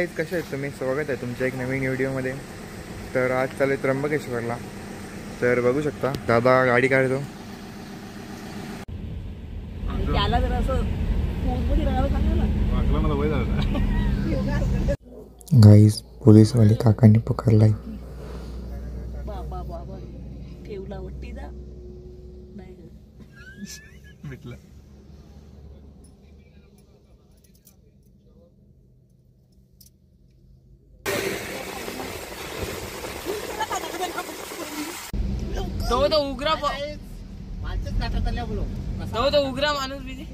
Guys, कसे आहेत तुम्ही? स्वागत आहे तुमच्या एक नवीन व्हिडिओमध्ये. तर आज चालू त्र्यंबकेश्वरला. तर बघू शकता दादा गाडी काढतो. गाईज, पोलीसवाले काकांनी पकडलाय. तो उग्र उग्र माणूस बिजी.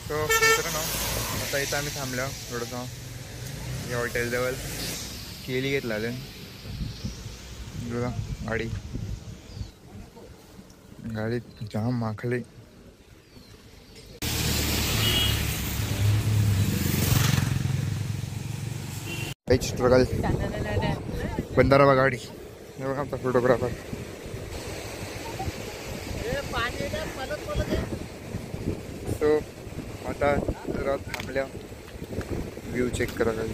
सो मित्रांनो, आता इथं आम्ही थांबलो थोडंसं या हॉटेलजवळ. केली घेतला बघा गाडीत जाम माखले. स्ट्रगल बंधारा गाडी. आमचा फोटोग्राफर. सो आता जरा थांबल्या, व्ह्यू चेक करा गाडी.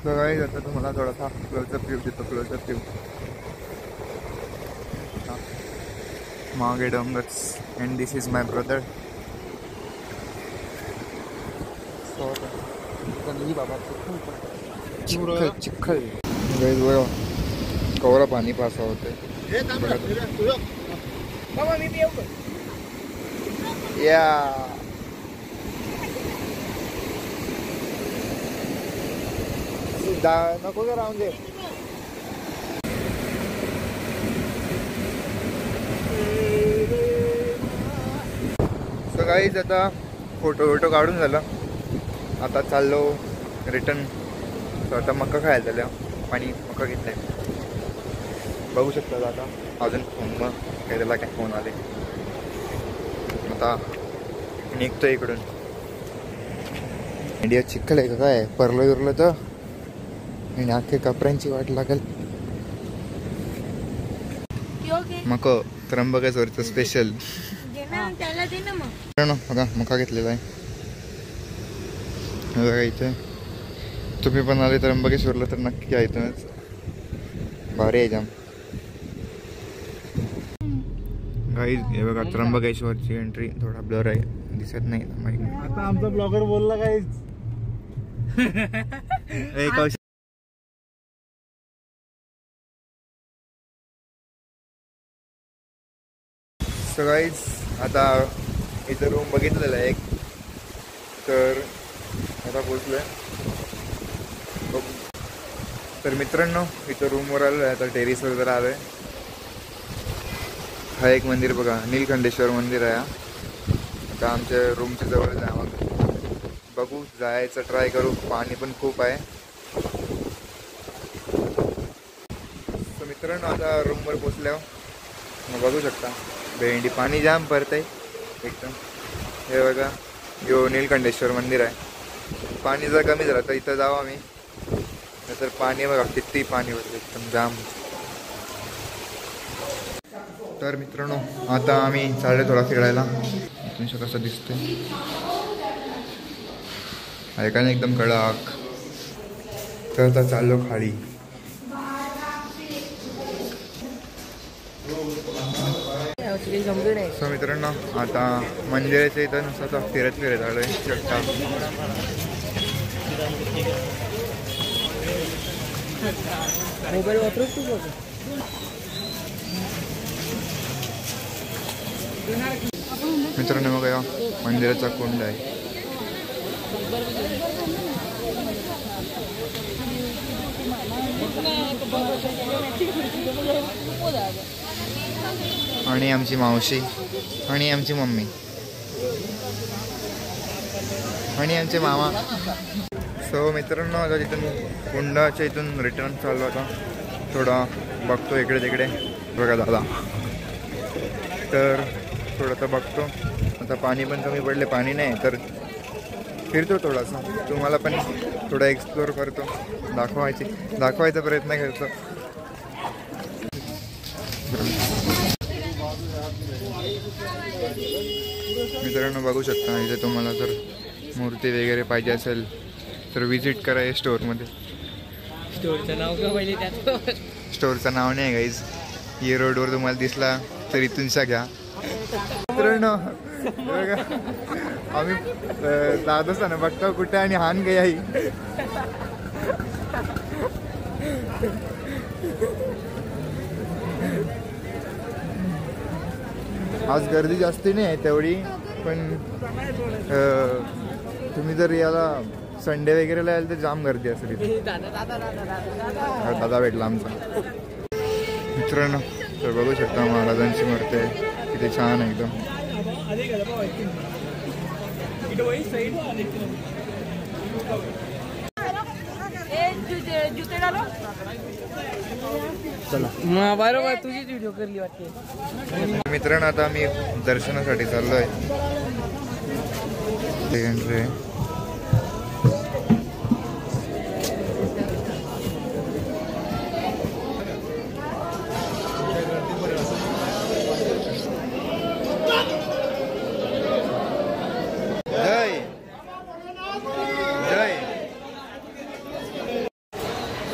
तर गाईज, आता तुम्हाला थोडासा क्लोजअप व्ह्यू देतो. क्लोजअप व्ह्यू मागे डोंगर्स. And this is my brother. चिखल चिखल गाईज बघा, कवरा पाणी पासा होते. या नको का राहून दे. सो गाईज, आता फोटो काढून झालं. आता चाललो रिटर्न. सो आता मका खायला झाल्या. पाणी मका घेतलंय. बघू शकता आता अजून फोन मग काय त्याला काय फोन आले. आता निघतो इकडून. इंडिया चिखल आहे का काय? परलं विरलं तर आणि अख्खे कपड्यांची वाट लागेल. मग त्र्यंबकेश्वरचं स्पेशल बघा मका घेतलेला आहे. बघा इथे तुम्ही पण आले त्र्यंबकेश्वरला तर नक्की आहे. तुम्हीच भारी आहे जाम. गाईज हे बघा त्र्यंबकेश्वरची एंट्री. थोडा ब्लर आहे, दिसत नाही. आता आमचा ब्लॉगर बोलला गाईज. सो गाईज, आता इथं रूम बघितलेला आहे एक. तर आता पोचलोय. तर मित्रांनो, इथं रूमवर आलो आहे. आता टेरिसवर जरा आलोय. हा एक मंदिर बघा, नीलकंठेश्वर मंदिर आहे. आता आमच्या रूमच्या जवळ जा. मग बघू, जायचं ट्राय करू. पाणी पण खूप आहे. तर मित्रांनो, आता रूमवर पोचल्यावर मग बघू शकता भेंडी पाणी जाम पडत आहे एकदम. हे बघा, यो नीलकंठेश्वर मंदिर आहे. पाणी जर कमी झालं तर इथं जाऊ आम्ही. नंतर पाणी बघा किती पाणी होतं एकदम जाम. तर मित्रांनो, आता आम्ही चाललो थोडा फिरायला. तुमचं कसं दिसतंय ऐका ना, एकदम कडक. तर आता चाललो खाली. सो मित्रांनो, आता मंदिराच्या इथं नुसतं फिरत आलोय. शकता मोबाईल वापरत तू. मित्रांनो मग या मंदिराचा कुंड आहे. आणि आमची मावशी आणि आमची मम्मी आणि आमचे मामा. सो मित्रांनो, आता तिथून कुंडाच्या इथून रिटर्न चाललो. आता थोडा बघतो इकडे तिकडे. बघा दादा, तर थोडंसं बघतो. आता पाणी पण कमी पडले. पाणी नाही तर फिरतो थोडासा, तुम्हाला पण थोडा एक्सप्लोअर करतो, दाखवायचा प्रयत्न करतो. मित्रांनो बघू शकता इथे तुम्हाला जर मूर्ती वगैरे पाहिजे असेल तर विजिट करा या स्टोअरमध्ये. स्टोअरचं नाव का पहिले त्यात? स्टोअरचं नाव नाही गाईज, ये रोडवर तुम्हाला दिसला तर इथूनचा घ्या. मित्रांनो बघा आम्ही जात असताना बघता कुठे आणि हान गे आई. आज गर्दी जास्ती नाही आहे तेवढी, पण तुम्ही जर याला संडे वगैरेला याल तर जाम गर्दी असेल इथे. दादा भेटला आमचा. मित्रांनो तर बघू शकता महाराजांची मूर्ती आहे, किती छान एकदम. बरोबर तुझीच व्हिडिओ करली वाटते. मित्रांनो आता आम्ही दर्शनासाठी चाललोय. जय जय.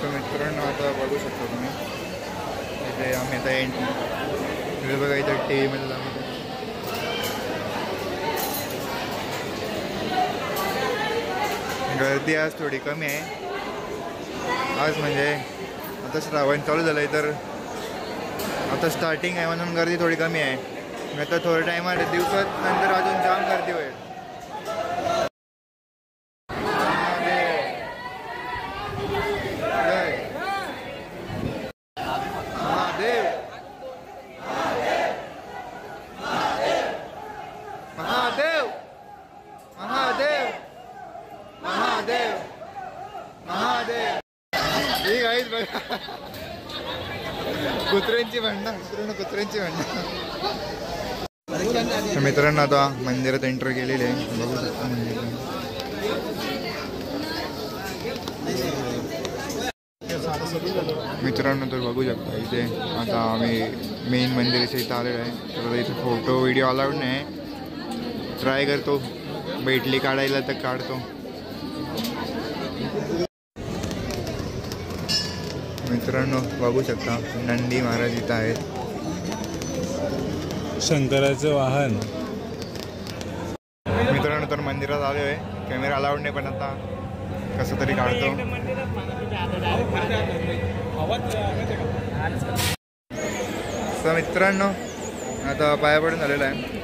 मित्रांनो आता बघू शकता तुम्ही इथे आम्ही आता इथे बघा इथं टेबल गर्दी आज थोडी कमी आहे. आज म्हणजे आता श्रावण चालू झालं आहे तर आता स्टार्टिंग आहे म्हणून गर्दी थोडी कमी आहे. आता थोडं टाईम आहे, दिवसात नंतर अजून जाम गर्दी होईल. महादेव महादेव महादेव महादेव महादेव. ठीक आहे बघा कुत्र्यांची भांडणं, कुत्र्यांची भांडणं. मित्रांनो आता मंदिरात एंटर केलेले आहे, बघू शकता मंदिर. मित्रांनो तर बघू शकता इथे आता आम्ही मेन मंदिराच्या इथं आलेलो आहे. तर इथे फोटो व्हिडिओ अलाउड नाही, ट्राय करतो भेटली काढायला तर काढतो. मित्रांनो बघू शकता नंदी महाराज इथं आहेत, शंकराचं वाहन. मित्रांनो तर मंदिरात आलो आहे, कॅमेरा अलाउड नाही पण आता कसं तरी काढतो. मित्रांनो आता पाया पडून झालेला आहे.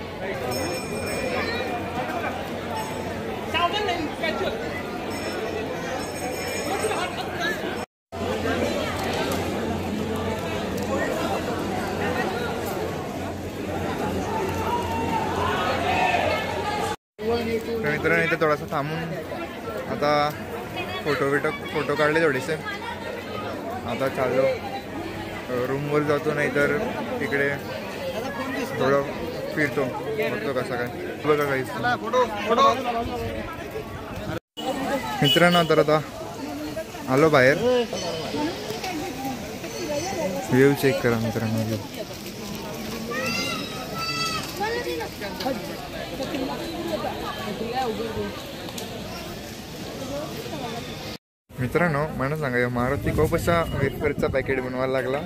मित्रांनो इथे थोडासा थांबून आता फोटो काढले थोडेसे. आता चाललो रूमवर जातो, नाही तर तिकडे थोडं फिरतो, बघतो कसं काय. बघा काही मित्रांनो तर आता आलो बाहेर. व्ह्यू चेक करा मित्रांनो. व्ह्यू मित्रांनो मला सांगा मारुती खूप असा वेफरचा पॅकेट बनवायला लागला.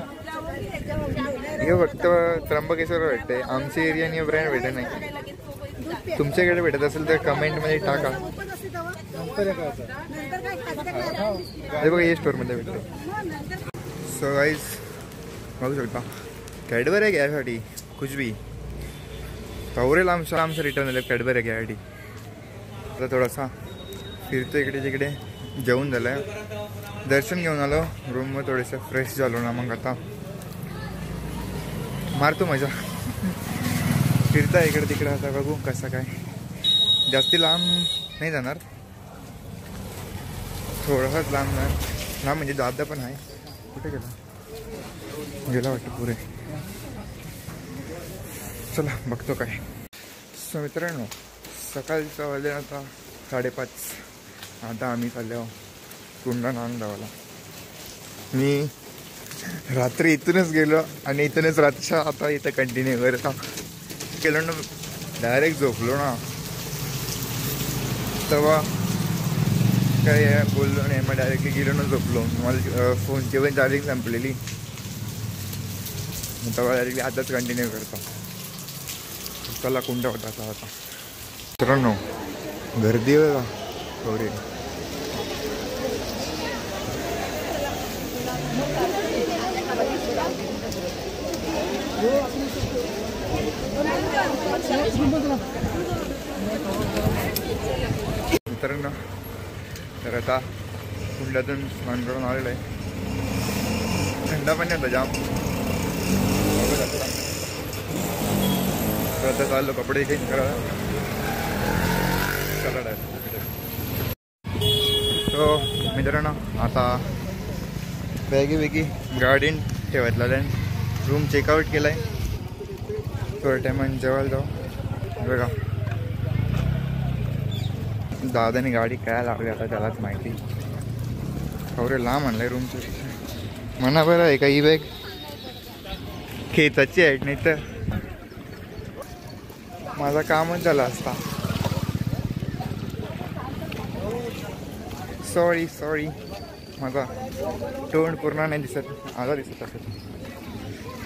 हे फक्त त्र्यंबकेश्वर भेटते, आमच्या एरियाने ब्रँड भेटत नाही. तुमच्याकडे भेटत असेल तर कमेंटमध्ये टाका. हे बघा हे स्टोअरमध्ये भेटते. सो गाईज बघू शकता कॅडबरी घ्यायसाठी कुछ भी कवरेल आमचं रिटर्न झालं कॅडबरी घ्यायसाठी. आता थोडासा फिरतो इकडे तिकडे, जेवण झालं आहे, दर्शन घेऊन आलो, रूमवर थोडंसं फ्रेश झालो ना, मग आता मारतो मजा. फिरता इकडे तिकडे. आता बघू कसं काय, जास्ती लांब नाही जाणार, थोडंसंच लांब म्हणजे जादा पण आहे. कुठे गेला वाटतं पुरे. चला बघतो काय. सो मित्रांनो सकाळचं वाजले आता 5:30. आता आम्ही चाललो कुंडा नांग गावाला. मी रात्री इथूनच गेलो आणि इथूनच रातच्या आता इथं कंटिन्यू करत केलो ना. डायरेक्ट झोपलो ना तेव्हा काय बोललो नाही. मग डायरेक्टली गेलो ना झोपलो. मला फोनची पण चार्जिंग संपलेली. तेव्हा डायरेक्टली आताच कंटिन्यू करतो. चला कुंडा होता आता आता मित्रांनो. गर्दी बघा थोडी. मित्रांनो तर आता कुंडातून स्नान करून आलेलं आहे. थंड पाणी होतं जाम. तर आता चाललो कपडे चेंज करायला. चला तो मित्रांनो आता बॅगी वेगी गाडीन ठेवतला. रूम चेकआउट केला आहे. थोड्या टायमाने जेवायला जाऊ. बघा दादाने गाडी काय लावली आता त्यालाच माहिती. खवरे लांब आणलाय रूमचं. म्हणा बरं आहे का ही बॅग खेचाची आहे. नाही तर माझा कामच झाला असता. सॉरी माझा तोंड पूर्ण नाही दिसत. माझा दिसत असेल.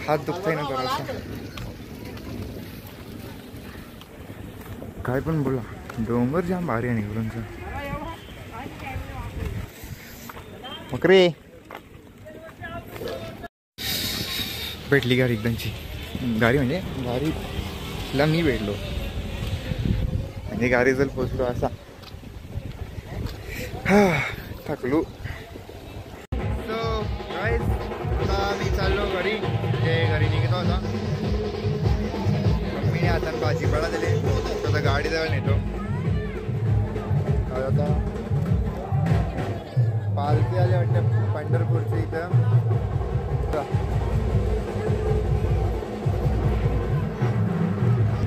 हात दुखतोय ना जरासा. काय पण बोला. डोंगर जाम भारी आहे निघूनचं. मकरे भेटली गाडी एकदमची. गाडी म्हणजे गाडीला मी भेटलो म्हणजे गाडी जर पोचलो असा. थकलो. सो गाईज आता मी चाललो घरी. म्हणजे घरी निघतो होता. मम्मीने आता भाजीपाला दिले. आता गाडी जवळ नेतो. आता पालखी आले वाटतं पंढरपूरच्या इथं.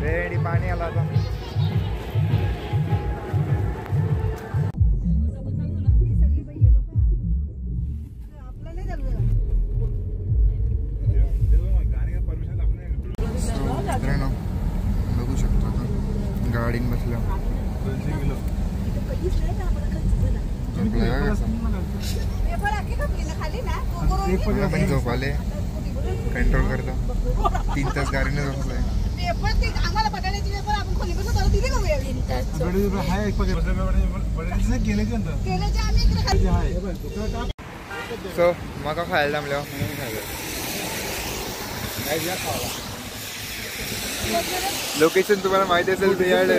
रेडी पाणी आला आता. बघू शकतो आता गाडीन बसलं. पण झोप आले. कंट्रोल करतो. 3 तास गाडीने झोपलाय. सो मका खायला जमल्यावर लोकेशन तुम्हाला माहिती असेल तर याड.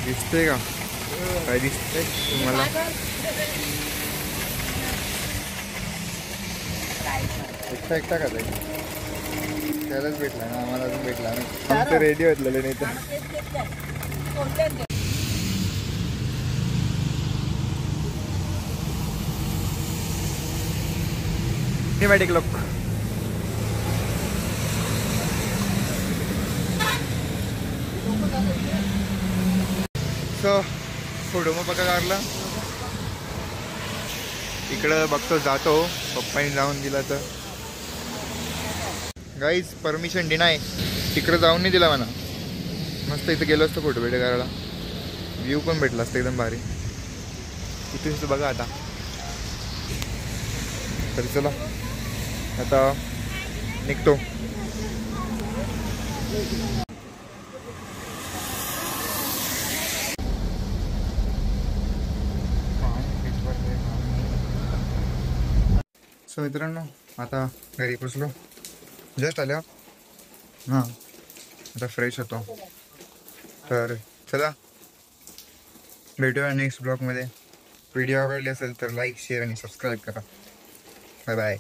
दिसतंय का काय दिसतंय तुम्हाला? एकटा का ताई त्यालाच भेटला ना. आम्हाला अजून भेटला नाही. आमचं रेडी होतलेलं नाही तर. Cinematic look. सो फोटो मग बघा काढला. इकडं बघतो जातो. पप्पानी जाऊन दिला तर. Guys permission deny. तिकडं जाऊन नाही दिला म्हणा. मस्त इथं गेलो असतो फोटो भेटो करायला. व्ह्यू पण भेटला असतं एकदम भारी. इथून बघा आता. तर चला आता निघतो. सो मित्रांनो आता घरी पोचलो. जस्ट आल्या. हां आता फ्रेश होतो. तर चला भेटूया नेक्स्ट ब्लॉगमध्ये. व्हिडिओ आवडले असेल तर लाईक शेअर आणि सबस्क्राईब करा. Bye bye.